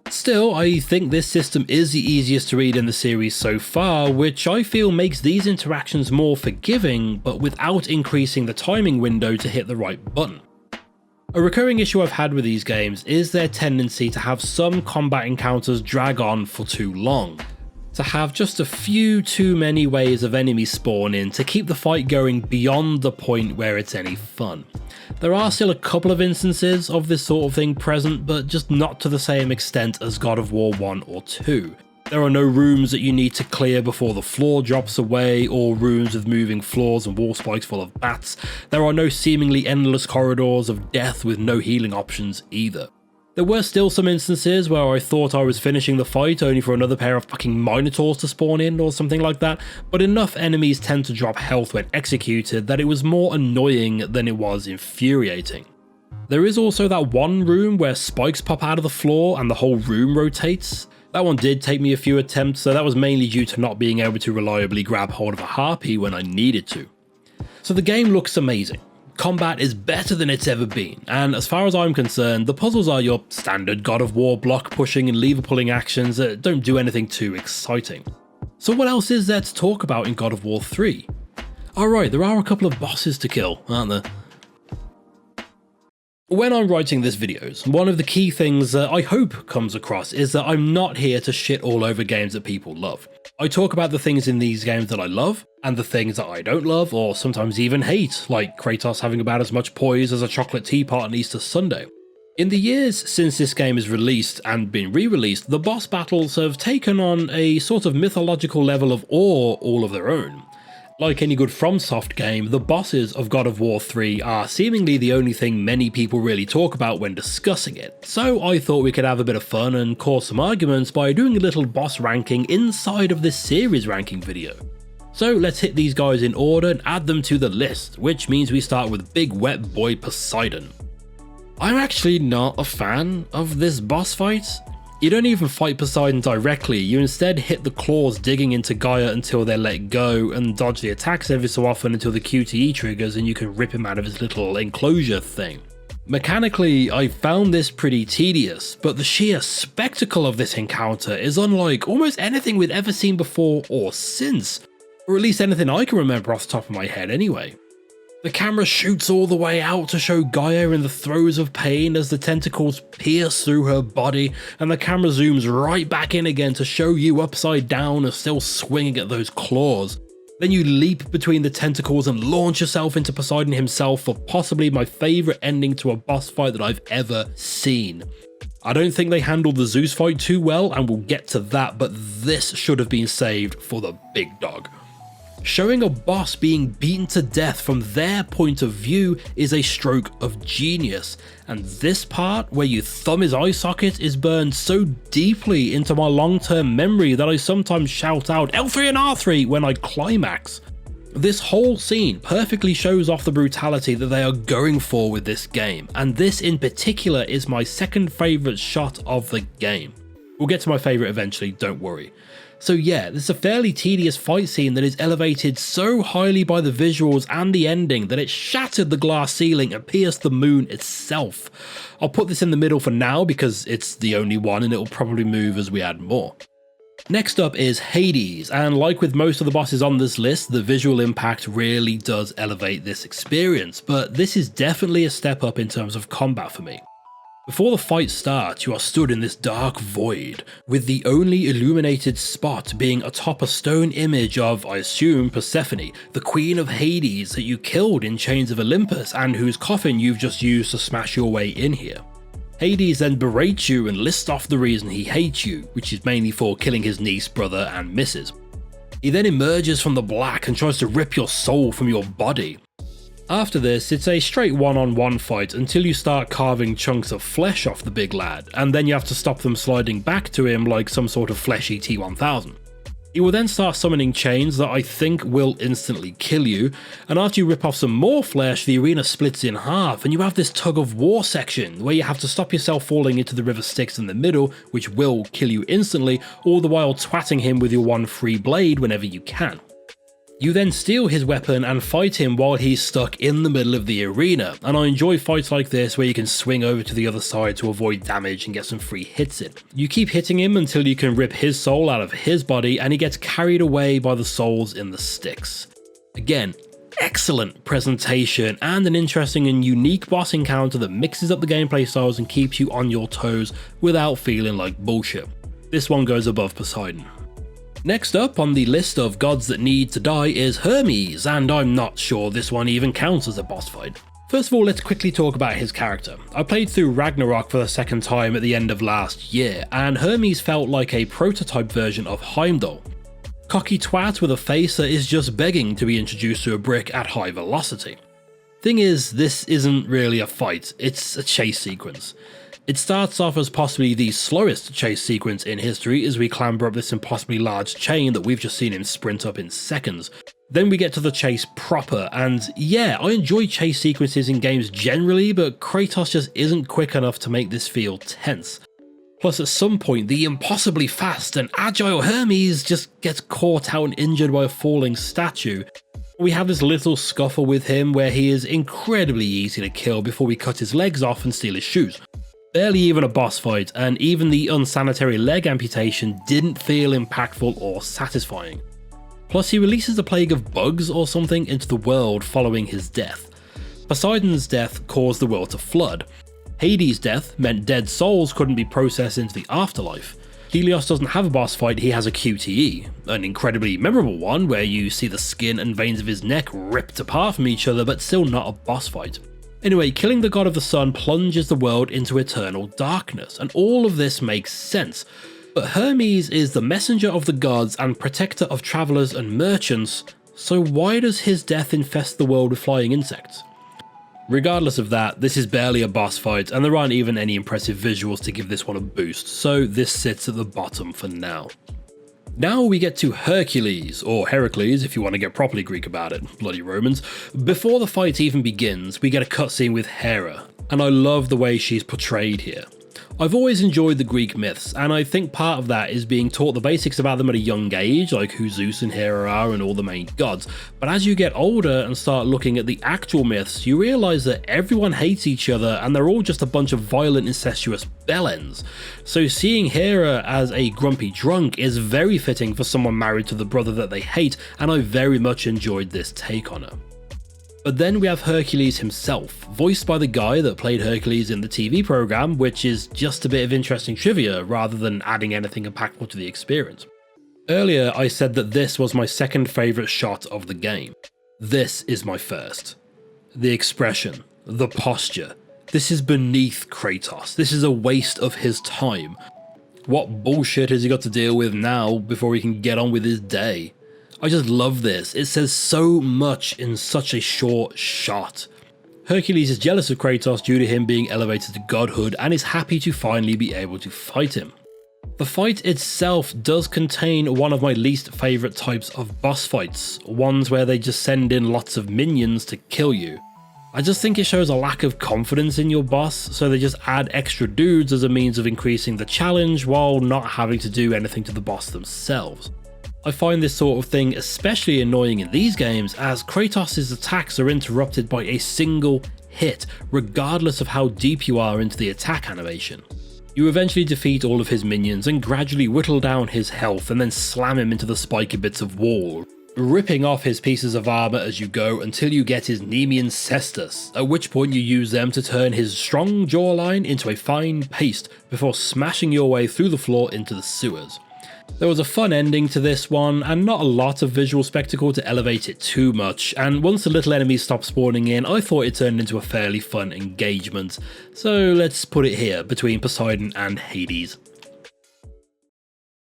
Still, I think this system is the easiest to read in the series so far, which I feel makes these interactions more forgiving, but without increasing the timing window to hit the right button. A recurring issue I've had with these games is their tendency to have some combat encounters drag on for too long. To have just a few too many ways of enemies spawn in to keep the fight going beyond the point where it's any fun. There are still a couple of instances of this sort of thing present, but just not to the same extent as God of War 1 or 2. There are no rooms that you need to clear before the floor drops away, or rooms with moving floors and wall spikes full of bats. There are no seemingly endless corridors of death with no healing options either. There were still some instances where I thought I was finishing the fight only for another pair of fucking minotaurs to spawn in or something like that, but enough enemies tend to drop health when executed that it was more annoying than it was infuriating. There is also that one room where spikes pop out of the floor and the whole room rotates. That one did take me a few attempts, so that was mainly due to not being able to reliably grab hold of a harpy when I needed to. So the game looks amazing. Combat is better than it's ever been, and as far as I'm concerned, the puzzles are your standard God of War block pushing and lever pulling actions that don't do anything too exciting. So what else is there to talk about in God of War 3? Alright, there are a couple of bosses to kill, aren't there? When I'm writing these videos, one of the key things that I hope comes across is that I'm not here to shit all over games that people love. I talk about the things in these games that I love, and the things that I don't love, or sometimes even hate, like Kratos having about as much poise as a chocolate teapot on Easter Sunday. In the years since this game is released and been re-released, the boss battles have taken on a sort of mythological level of awe all of their own. Like any good FromSoft game, the bosses of God of War 3 are seemingly the only thing many people really talk about when discussing it, so I thought we could have a bit of fun and cause some arguments by doing a little boss ranking inside of this series ranking video. So let's hit these guys in order and add them to the list, which means we start with Big Wet Boy Poseidon. I'm actually not a fan of this boss fight. You don't even fight Poseidon directly, you instead hit the claws digging into Gaia until they're let go and dodge the attacks every so often until the QTE triggers and you can rip him out of his little enclosure thing. Mechanically, I found this pretty tedious, but the sheer spectacle of this encounter is unlike almost anything we've ever seen before or since, or at least anything I can remember off the top of my head anyway. The camera shoots all the way out to show Gaia in the throes of pain as the tentacles pierce through her body, and the camera zooms right back in again to show you upside down and still swinging at those claws. Then you leap between the tentacles and launch yourself into Poseidon himself for possibly my favourite ending to a boss fight that I've ever seen. I don't think they handled the Zeus fight too well, and we'll get to that, but this should have been saved for the big dog. Showing a boss being beaten to death from their point of view is a stroke of genius, and this part where you thumb his eye socket is burned so deeply into my long-term memory that I sometimes shout out L3 and R3 when I climax. This whole scene perfectly shows off the brutality that they are going for with this game, and this in particular is my second favourite shot of the game. We'll get to my favourite eventually, don't worry. So yeah, this is a fairly tedious fight scene that is elevated so highly by the visuals and the ending that it shattered the glass ceiling and pierced the moon itself. I'll put this in the middle for now because it's the only one and it will probably move as we add more. Next up is Hades, and like with most of the bosses on this list, the visual impact really does elevate this experience, but this is definitely a step up in terms of combat for me. Before the fight starts, you are stood in this dark void, with the only illuminated spot being atop a stone image of, I assume, Persephone, the queen of Hades that you killed in Chains of Olympus and whose coffin you've just used to smash your way in here. Hades then berates you and lists off the reason he hates you, which is mainly for killing his niece, brother, and missus. He then emerges from the black and tries to rip your soul from your body. After this, it's a straight one-on-one fight until you start carving chunks of flesh off the big lad, and then you have to stop them sliding back to him like some sort of fleshy T-1000. He will then start summoning chains that I think will instantly kill you, and after you rip off some more flesh, the arena splits in half and you have this tug of war section where you have to stop yourself falling into the river Styx in the middle, which will kill you instantly, all the while twatting him with your one free blade whenever you can. You then steal his weapon and fight him while he's stuck in the middle of the arena, and I enjoy fights like this where you can swing over to the other side to avoid damage and get some free hits in. You keep hitting him until you can rip his soul out of his body and he gets carried away by the souls in the Styx. Again, excellent presentation and an interesting and unique boss encounter that mixes up the gameplay styles and keeps you on your toes without feeling like bullshit. This one goes above Poseidon. Next up on the list of gods that need to die is Hermes, and I'm not sure this one even counts as a boss fight. First of all, let's quickly talk about his character. I played through Ragnarok for the second time at the end of last year, and Hermes felt like a prototype version of Heimdall. Cocky twat with a face that is just begging to be introduced to a brick at high velocity. Thing is, this isn't really a fight, it's a chase sequence. It starts off as possibly the slowest chase sequence in history as we clamber up this impossibly large chain that we've just seen him sprint up in seconds. Then we get to the chase proper, and yeah, I enjoy chase sequences in games generally, but Kratos just isn't quick enough to make this feel tense. Plus at some point, the impossibly fast and agile Hermes just gets caught out and injured by a falling statue. We have this little scuffle with him where he is incredibly easy to kill before we cut his legs off and steal his shoes. Barely even a boss fight, and even the unsanitary leg amputation didn't feel impactful or satisfying. Plus he releases a plague of bugs or something into the world following his death. Poseidon's death caused the world to flood. Hades' death meant dead souls couldn't be processed into the afterlife. Helios doesn't have a boss fight, he has a QTE, an incredibly memorable one where you see the skin and veins of his neck ripped apart from each other, but still not a boss fight. Anyway, killing the god of the sun plunges the world into eternal darkness, and all of this makes sense. But Hermes is the messenger of the gods and protector of travelers and merchants, so why does his death infest the world with flying insects? Regardless of that, this is barely a boss fight, and there aren't even any impressive visuals to give this one a boost, so this sits at the bottom for now. Now we get to Hercules, or Heracles if you want to get properly Greek about it, bloody Romans. Before the fight even begins, we get a cutscene with Hera, and I love the way she's portrayed here. I've always enjoyed the Greek myths, and I think part of that is being taught the basics about them at a young age, like who Zeus and Hera are and all the main gods. But as you get older and start looking at the actual myths, you realise that everyone hates each other and they're all just a bunch of violent, incestuous bellends. So seeing Hera as a grumpy drunk is very fitting for someone married to the brother that they hate, and I very much enjoyed this take on her. But then we have Hercules himself, voiced by the guy that played Hercules in the TV program, which is just a bit of interesting trivia rather than adding anything impactful to the experience. Earlier I said that this was my second favourite shot of the game. This is my first. The expression, the posture. This is beneath Kratos. This is a waste of his time. What bullshit has he got to deal with now before he can get on with his day? I just love this, it says so much in such a short shot. Hercules is jealous of Kratos due to him being elevated to godhood and is happy to finally be able to fight him. The fight itself does contain one of my least favourite types of boss fights, ones where they just send in lots of minions to kill you. I just think it shows a lack of confidence in your boss, so they just add extra dudes as a means of increasing the challenge while not having to do anything to the boss themselves. I find this sort of thing especially annoying in these games, as Kratos' attacks are interrupted by a single hit, regardless of how deep you are into the attack animation. You eventually defeat all of his minions and gradually whittle down his health and then slam him into the spiky bits of wall, ripping off his pieces of armor as you go until you get his Nemean cestus, at which point you use them to turn his strong jawline into a fine paste before smashing your way through the floor into the sewers. There was a fun ending to this one, and not a lot of visual spectacle to elevate it too much, and once the little enemies stopped spawning in, I thought it turned into a fairly fun engagement. So let's put it here, between Poseidon and Hades.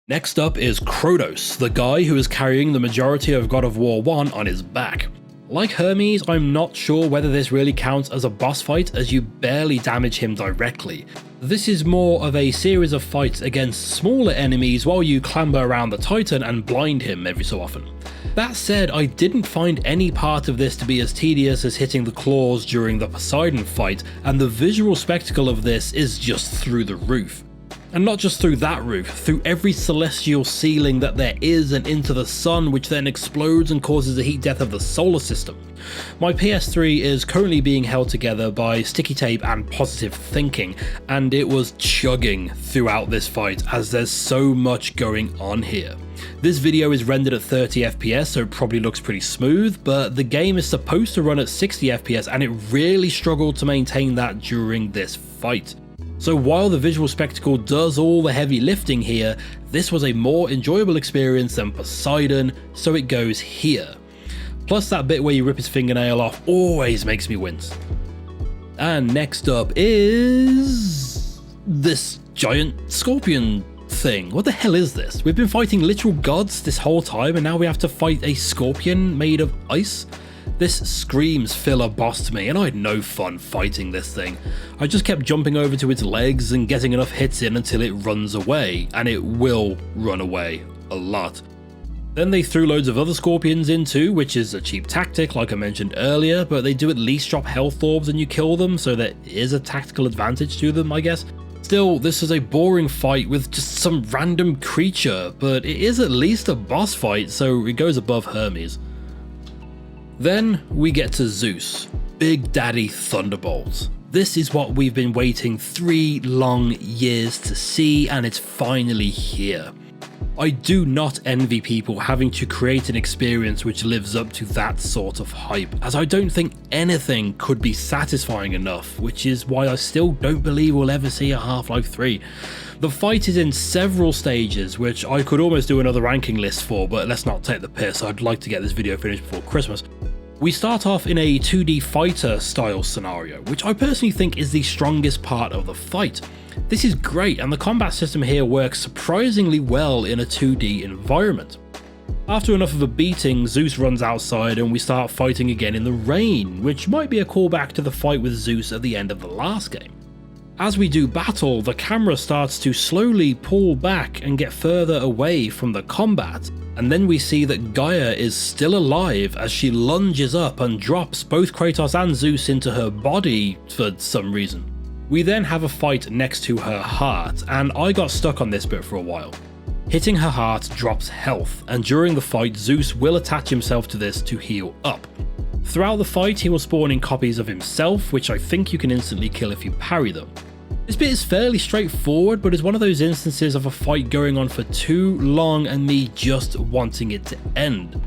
Next up is Kratos, the guy who is carrying the majority of God of War 1 on his back. Like Hermes, I'm not sure whether this really counts as a boss fight, as you barely damage him directly. This is more of a series of fights against smaller enemies while you clamber around the Titan and blind him every so often. That said, I didn't find any part of this to be as tedious as hitting the claws during the Poseidon fight, and the visual spectacle of this is just through the roof. And not just through that roof, through every celestial ceiling that there is and into the sun, which then explodes and causes the heat death of the solar system. My PS3 is currently being held together by sticky tape and positive thinking, and it was chugging throughout this fight as there's so much going on here. This video is rendered at 30 FPS, so it probably looks pretty smooth, but the game is supposed to run at 60 FPS and it really struggled to maintain that during this fight. So while the visual spectacle does all the heavy lifting here, this was a more enjoyable experience than Poseidon, so it goes here. Plus that bit where you rip his fingernail off always makes me wince. And next up is this giant scorpion thing. What the hell is this? We've been fighting literal gods this whole time and now we have to fight a scorpion made of ice? This screams filler boss to me, and I had no fun fighting this thing. I just kept jumping over to its legs and getting enough hits in until it runs away, and it will run away a lot. Then they threw loads of other scorpions in too, which is a cheap tactic like I mentioned earlier, but they do at least drop health orbs when you kill them, so there is a tactical advantage to them, I guess. Still, this is a boring fight with just some random creature, but it is at least a boss fight, so it goes above Hermes. Then we get to Zeus, Big Daddy Thunderbolt. This is what we've been waiting 3 long years to see, and it's finally here. I do not envy people having to create an experience which lives up to that sort of hype, as I don't think anything could be satisfying enough, which is why I still don't believe we'll ever see a Half-Life 3. The fight is in several stages, which I could almost do another ranking list for, but let's not take the piss, I'd like to get this video finished before Christmas. We start off in a 2D fighter style scenario, which I personally think is the strongest part of the fight. This is great, and the combat system here works surprisingly well in a 2D environment. After enough of a beating, Zeus runs outside and we start fighting again in the rain, which might be a callback to the fight with Zeus at the end of the last game. As we do battle, the camera starts to slowly pull back and get further away from the combat, and then we see that Gaia is still alive as she lunges up and drops both Kratos and Zeus into her body for some reason. We then have a fight next to her heart, and I got stuck on this bit for a while. Hitting her heart drops health, and during the fight Zeus will attach himself to this to heal up. Throughout the fight he will spawn in copies of himself, which I think you can instantly kill if you parry them. This bit is fairly straightforward, but is one of those instances of a fight going on for too long and me just wanting it to end.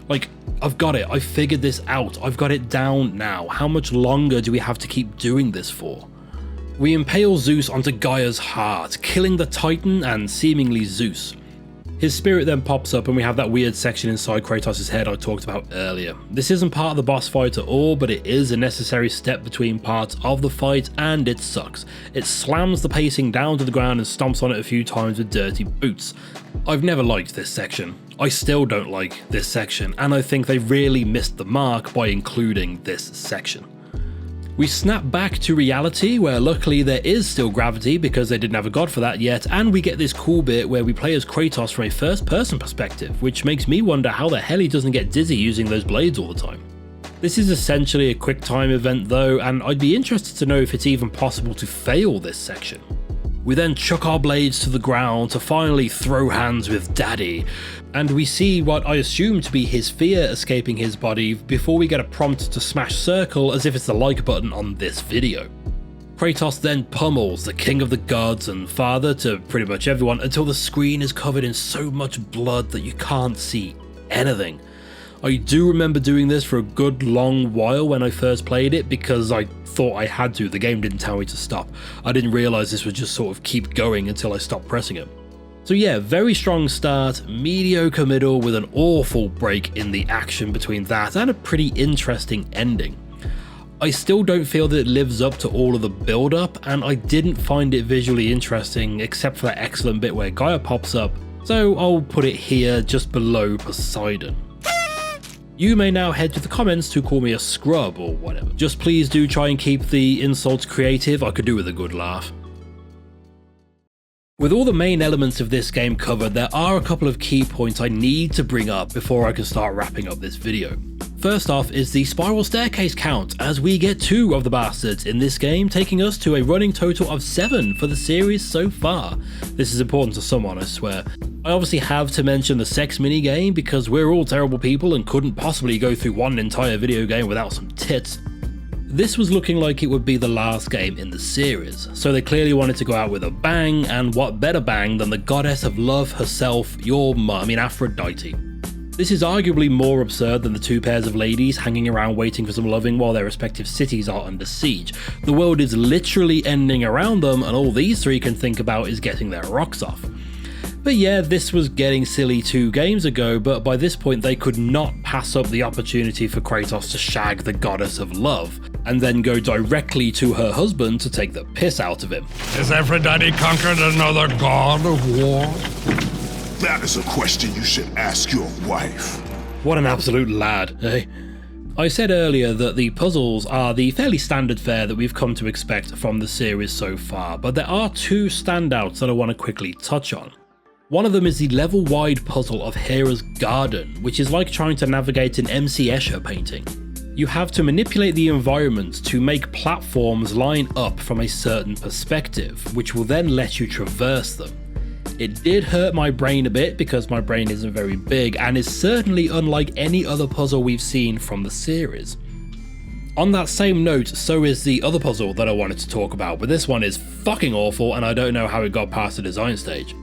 Like, I've got it, I figured this out, I've got it down now, how much longer do we have to keep doing this for? We impale Zeus onto Gaia's heart, killing the Titan and seemingly Zeus. His spirit then pops up and we have that weird section inside Kratos' head I talked about earlier. This isn't part of the boss fight at all, but it is a necessary step between parts of the fight, and it sucks. It slams the pacing down to the ground and stomps on it a few times with dirty boots. I've never liked this section. I still don't like this section, and I think they really missed the mark by including this section. We snap back to reality, where luckily there is still gravity because they didn't have a god for that yet, and we get this cool bit where we play as Kratos from a first person perspective, which makes me wonder how the hell he doesn't get dizzy using those blades all the time. This is essentially a quick time event though, and I'd be interested to know if it's even possible to fail this section. We then chuck our blades to the ground to finally throw hands with Daddy, and we see what I assume to be his fear escaping his body before we get a prompt to smash circle as if it's the like button on this video. Kratos then pummels the king of the gods and father to pretty much everyone until the screen is covered in so much blood that you can't see anything. I do remember doing this for a good long while when I first played it because I thought I had to. The game didn't tell me to stop. I didn't realise this would just sort of keep going until I stopped pressing it. So yeah, very strong start, mediocre middle with an awful break in the action between that and a pretty interesting ending. I still don't feel that it lives up to all of the build up, and I didn't find it visually interesting except for that excellent bit where Gaia pops up, so I'll put it here just below Poseidon. You may now head to the comments to call me a scrub or whatever. Just please do try and keep the insults creative, I could do with a good laugh. With all the main elements of this game covered, there are a couple of key points I need to bring up before I can start wrapping up this video. First off is the spiral staircase count, as we get 2 of the bastards in this game, taking us to a running total of 7 for the series so far. This is important to someone, I swear. I obviously have to mention the sex minigame because we're all terrible people and couldn't possibly go through one entire video game without some tits. This was looking like it would be the last game in the series, so they clearly wanted to go out with a bang, and what better bang than the goddess of love herself, Aphrodite. This is arguably more absurd than the 2 pairs of ladies hanging around waiting for some loving while their respective cities are under siege. The world is literally ending around them, and all these 3 can think about is getting their rocks off. But yeah, this was getting silly 2 games ago, but by this point they could not pass up the opportunity for Kratos to shag the goddess of love, and then go directly to her husband to take the piss out of him. Has Aphrodite conquered another god of war? That is a question you should ask your wife. What an absolute lad, eh? I said earlier that the puzzles are the fairly standard fare that we've come to expect from the series so far, but there are 2 standouts that I want to quickly touch on. One of them is the level-wide puzzle of Hera's Garden, which is like trying to navigate an MC Escher painting. You have to manipulate the environment to make platforms line up from a certain perspective, which will then let you traverse them. It did hurt my brain a bit because my brain isn't very big and is certainly unlike any other puzzle we've seen from the series. On that same note, so is the other puzzle that I wanted to talk about, but this one is fucking awful and I don't know how it got past the design stage.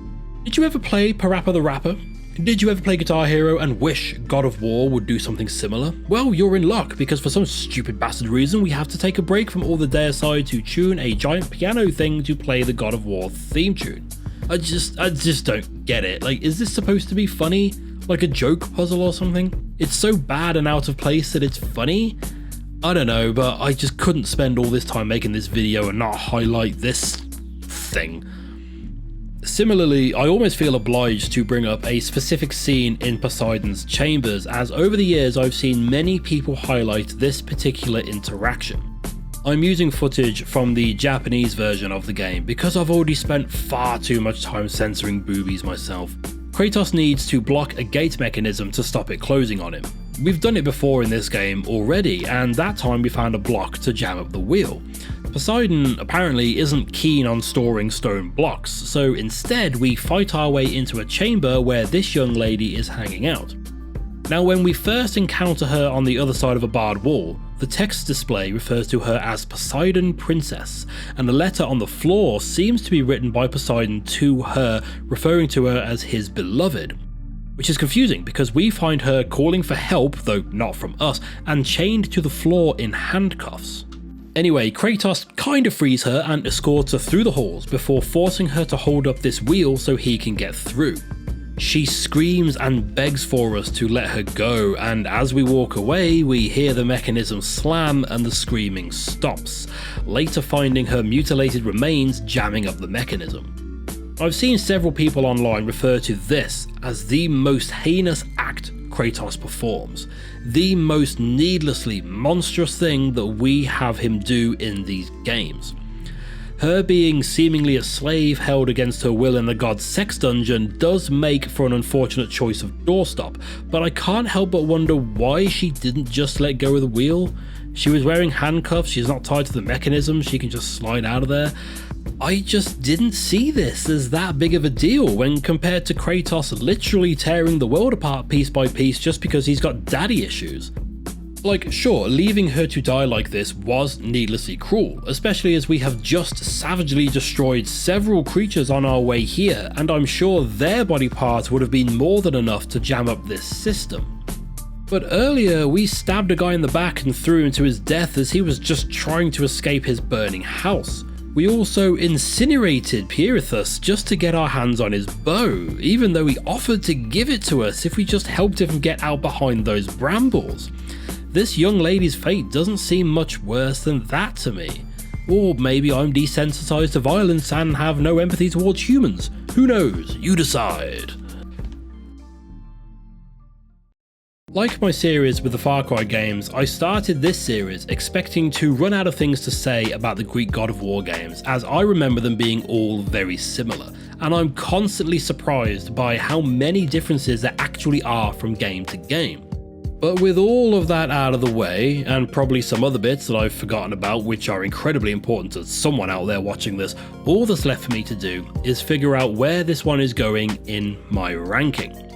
Did you ever play Parappa the Rapper? Did you ever play Guitar Hero and wish God of War would do something similar? Well, you're in luck, because for some stupid bastard reason we have to take a break from all the deicide to tune a giant piano thing to play the God of War theme tune. I just don't get it. Like, is this supposed to be funny? Like a joke puzzle or something? It's so bad and out of place that it's funny? I don't know, but I just couldn't spend all this time making this video and not highlight this thing. Similarly, I almost feel obliged to bring up a specific scene in Poseidon's chambers, as over the years I've seen many people highlight this particular interaction. I'm using footage from the Japanese version of the game because I've already spent far too much time censoring boobies myself. Kratos needs to block a gate mechanism to stop it closing on him. We've done it before in this game already, and that time we found a block to jam up the wheel. Poseidon apparently isn't keen on storing stone blocks, so instead we fight our way into a chamber where this young lady is hanging out. Now, when we first encounter her on the other side of a barred wall, the text display refers to her as Poseidon Princess, and the letter on the floor seems to be written by Poseidon to her, referring to her as his beloved. Which is confusing because we find her calling for help, though not from us, and chained to the floor in handcuffs. Anyway, Kratos kind of frees her and escorts her through the halls before forcing her to hold up this wheel so he can get through. She screams and begs for us to let her go, and as we walk away, we hear the mechanism slam and the screaming stops, later finding her mutilated remains jamming up the mechanism. I've seen several people online refer to this as the most heinous act Kratos performs, the most needlessly monstrous thing that we have him do in these games. Her being seemingly a slave held against her will in the god's sex dungeon does make for an unfortunate choice of doorstop, but I can't help but wonder why she didn't just let go of the wheel. She was wearing handcuffs, she's not tied to the mechanism, she can just slide out of there. I just didn't see this as that big of a deal when compared to Kratos literally tearing the world apart piece by piece just because he's got daddy issues. Like, sure, leaving her to die like this was needlessly cruel, especially as we have just savagely destroyed several creatures on our way here, and I'm sure their body parts would have been more than enough to jam up this system. But earlier, we stabbed a guy in the back and threw him to his death as he was just trying to escape his burning house. We also incinerated Pirithous just to get our hands on his bow, even though he offered to give it to us if we just helped him get out behind those brambles. This young lady's fate doesn't seem much worse than that to me. Or maybe I'm desensitized to violence and have no empathy towards humans. Who knows? You decide. Like my series with the Far Cry games, I started this series expecting to run out of things to say about the Greek God of War games, as I remember them being all very similar, and I'm constantly surprised by how many differences there actually are from game to game. But with all of that out of the way, and probably some other bits that I've forgotten about which are incredibly important to someone out there watching this, all that's left for me to do is figure out where this one is going in my ranking.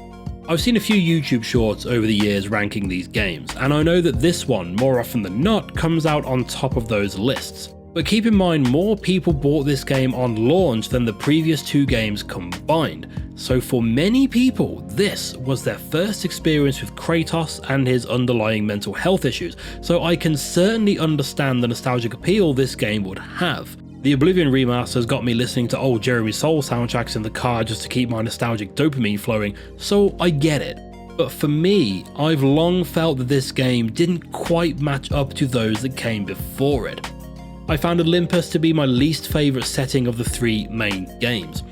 I've seen a few YouTube shorts over the years ranking these games, and I know that this one, more often than not, comes out on top of those lists. But keep in mind, more people bought this game on launch than the previous two games combined, so for many people, this was their first experience with Kratos and his underlying mental health issues, so I can certainly understand the nostalgic appeal this game would have. The Oblivion remaster has got me listening to old Jeremy Soule soundtracks in the car just to keep my nostalgic dopamine flowing, so I get it. But for me, I've long felt that this game didn't quite match up to those that came before it. I found Olympus to be my least favourite setting of the three main games.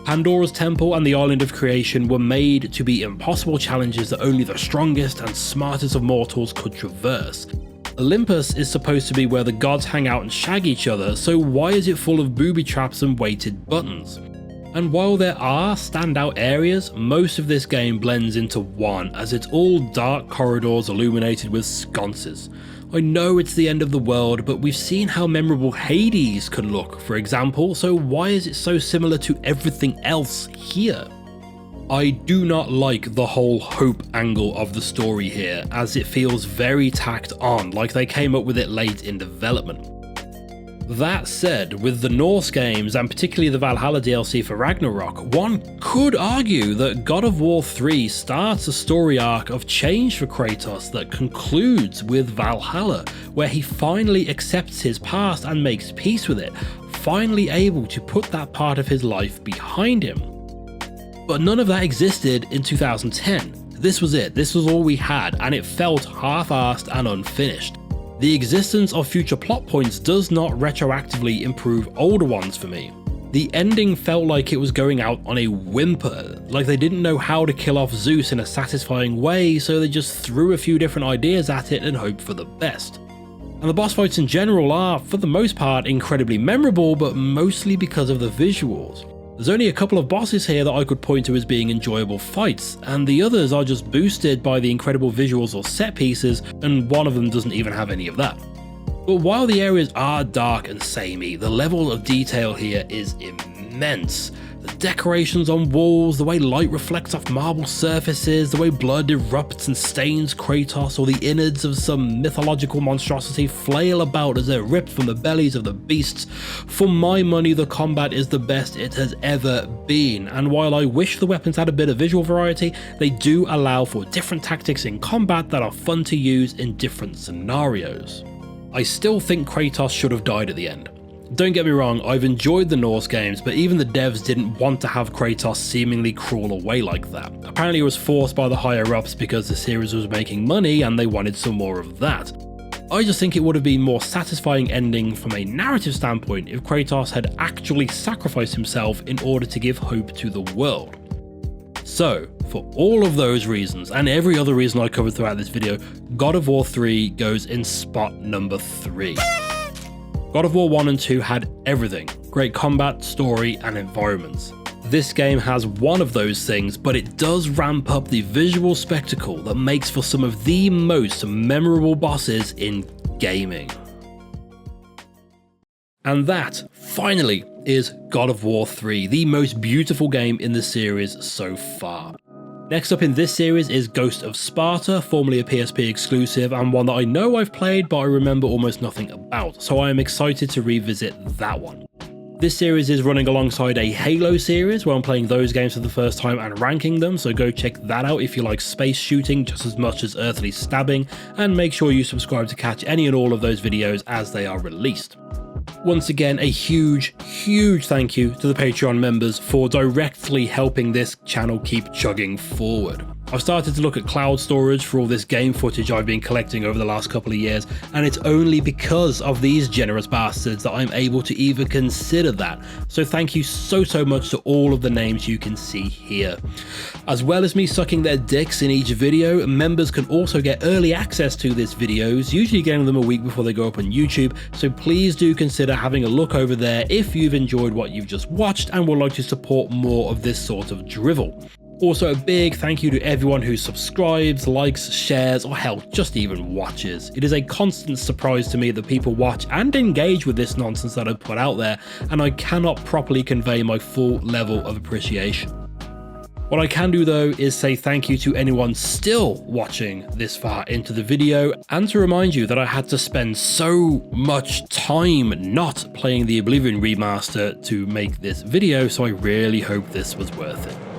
Pandora's Temple and the Island of Creation were made to be impossible challenges that only the strongest and smartest of mortals could traverse. Olympus is supposed to be where the gods hang out and shag each other, so why is it full of booby traps and weighted buttons? And while there are standout areas, most of this game blends into one, as it's all dark corridors illuminated with sconces. I know it's the end of the world, but we've seen how memorable Hades can look, for example, so why is it so similar to everything else here? I do not like the whole hope angle of the story here, as it feels very tacked on, like they came up with it late in development. That said, with the Norse games, and particularly the Valhalla DLC for Ragnarok, one could argue that God of War 3 starts a story arc of change for Kratos that concludes with Valhalla, where he finally accepts his past and makes peace with it, finally able to put that part of his life behind him. But none of that existed in 2010. This was it, this was all we had, and it felt half-assed and unfinished. The existence of future plot points does not retroactively improve older ones for me. The ending felt like it was going out on a whimper, like they didn't know how to kill off Zeus in a satisfying way, so they just threw a few different ideas at it and hoped for the best. And the boss fights in general are, for the most part, incredibly memorable, but mostly because of the visuals. There's only a couple of bosses here that I could point to as being enjoyable fights, and the others are just boosted by the incredible visuals or set pieces, and one of them doesn't even have any of that. But while the areas are dark and samey, the level of detail here is immense. The decorations on walls, the way light reflects off marble surfaces, the way blood erupts and stains Kratos, or the innards of some mythological monstrosity flail about as they're ripped from the bellies of the beasts. For my money, the combat is the best it has ever been, and while I wish the weapons had a bit of visual variety, they do allow for different tactics in combat that are fun to use in different scenarios. I still think Kratos should have died at the end. Don't get me wrong, I've enjoyed the Norse games, but even the devs didn't want to have Kratos seemingly crawl away like that. Apparently it was forced by the higher ups because the series was making money and they wanted some more of that. I just think it would have been more satisfying ending from a narrative standpoint if Kratos had actually sacrificed himself in order to give hope to the world. So, for all of those reasons, and every other reason I covered throughout this video, God of War 3 goes in spot number 3. God of War 1 and 2 had everything: great combat, story, and environments. This game has one of those things, but it does ramp up the visual spectacle that makes for some of the most memorable bosses in gaming. And that, finally, is God of War 3, the most beautiful game in the series so far. Next up in this series is Ghost of Sparta, formerly a PSP exclusive, and one that I know I've played but I remember almost nothing about, so I am excited to revisit that one. This series is running alongside a Halo series where I'm playing those games for the first time and ranking them, so go check that out if you like space shooting just as much as earthly stabbing, and make sure you subscribe to catch any and all of those videos as they are released. Once again, a huge thank you to the Patreon members for directly helping this channel keep chugging forward. I've started to look at cloud storage for all this game footage I've been collecting over the last couple of years, and it's only because of these generous bastards that I'm able to even consider that. So thank you so much to all of the names you can see here. As well as me sucking their dicks in each video, members can also get early access to these videos, usually getting them a week before they go up on YouTube, so please do consider having a look over there if you've enjoyed what you've just watched and would like to support more of this sort of drivel. Also, a big thank you to everyone who subscribes, likes, shares, or hell, just even watches. It is a constant surprise to me that people watch and engage with this nonsense that I put out there, and I cannot properly convey my full level of appreciation. What I can do though is say thank you to anyone still watching this far into the video, and to remind you that I had to spend so much time not playing the Oblivion remaster to make this video, so I really hope this was worth it.